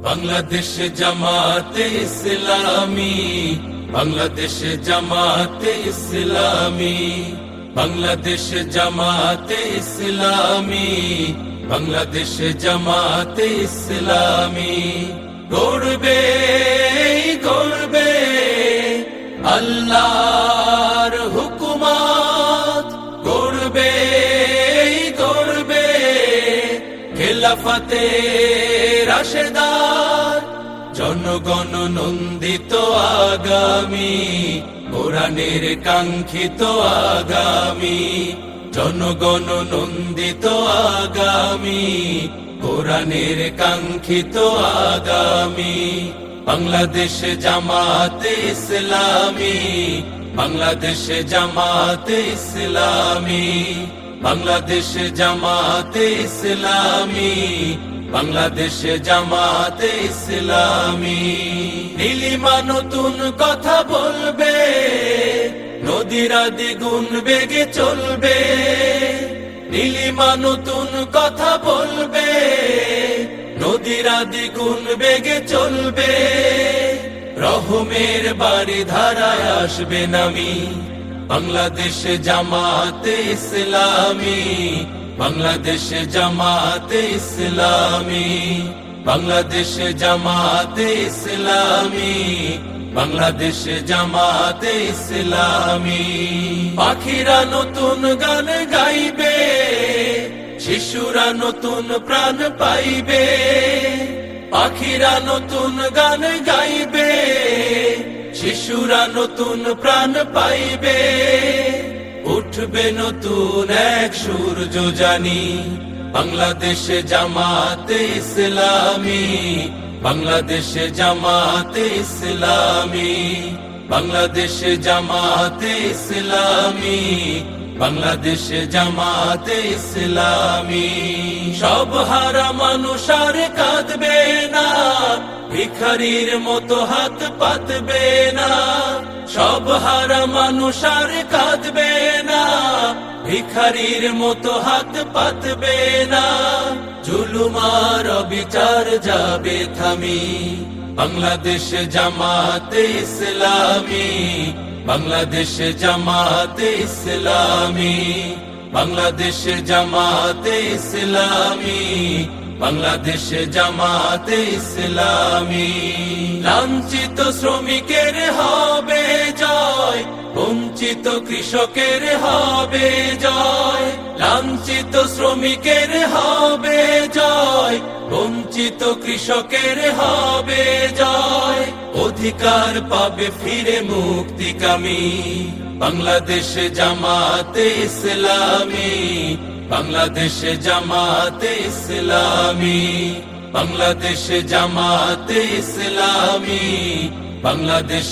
বাংলাদেশ জামাতে ইসলামী, বাংলাদেশ জামাতে ইসলামী, বাংলাদেশ জামাতে ইসলামী, বাংলাদেশ জামাতে ইসলামী। গড়বে গড়বে আল্লাহর হুকুমত, গড়বে গড়বে খেলাফতে রাশেদার, জনগণ নন্দিত আগামী, কোরআনের কাঙ্ক্ষিত আগামী, জনগণ নন্দিত আগামী, কোরআনের কাঙ্ক্ষিত আগামী। বাংলাদেশ জামাতে ইসলামী, বাংলাদেশ জামাতে ইসলামী, বাংলাদেশ জামাতে ইসলামী, বাংলাদেশ জামাতে ইসলামী। নীলিমা নতুন কথা বলবে, নদীরা দ্বিগুণ বেগে চলবে। নীলিমা নতুন কথা বলবে, নদীরা দ্বিগুণ বেগে চলবে। রহমের বাড়ি ধারায় আসবে নামি, বাংলাদেশ জামাতে ইসলামী, বাংলাদেশ জামাতে ইসলামী, বাংলাদেশ জামাতে ইসলামী, বাংলাদেশ জামাতে ইসলামী। পাখিরা নতুন গান গাইবে, শিশুরা নতুন প্রাণ পাইবে। পাখিরা নতুন গান গাইবে, শিশুরা নতুন প্রাণ পাইবে। উঠবে নতুন এক সূর্য জানি, বাংলাদেশ জামাতে ইসলামী, বাংলাদেশ জামাতে ইসলামী, বাংলাদেশ জামাতে ইসলামী, বাংলাদেশ জামাতে ইসলামী। সব হারা মানুষ আর কাঁদবে না, ভিখারির মতো হাত পাতবে না। সব হারা মানুষ আর কাঁদবে না, ভিখারির মতো হাত পাতবে না। জুলুমার বিচার যাবে থামি, বাংলাদেশ জামাতে ইসলামী, বাংলাদেশ জামাতে ইসলামী, বাংলাদেশ জামাতে ইসলামী, বাংলাদেশ জামাতে ইসলামী। লাঞ্ছিত শ্রমিকের হবে জয়, বঞ্চিত কৃষকের হবে জয়। লাঞ্ছিত শ্রমিকের হবে জয়, বঞ্চিত কৃষকের হবে জয়। অধিকার পাবে ফিরে মুক্তিকামী, বাংলাদেশ জামাতে ইসলামী, বাংলাদেশ জামাতে ইসলামী, বাংলাদেশ জামাতে ইসলামী, বাংলাদেশ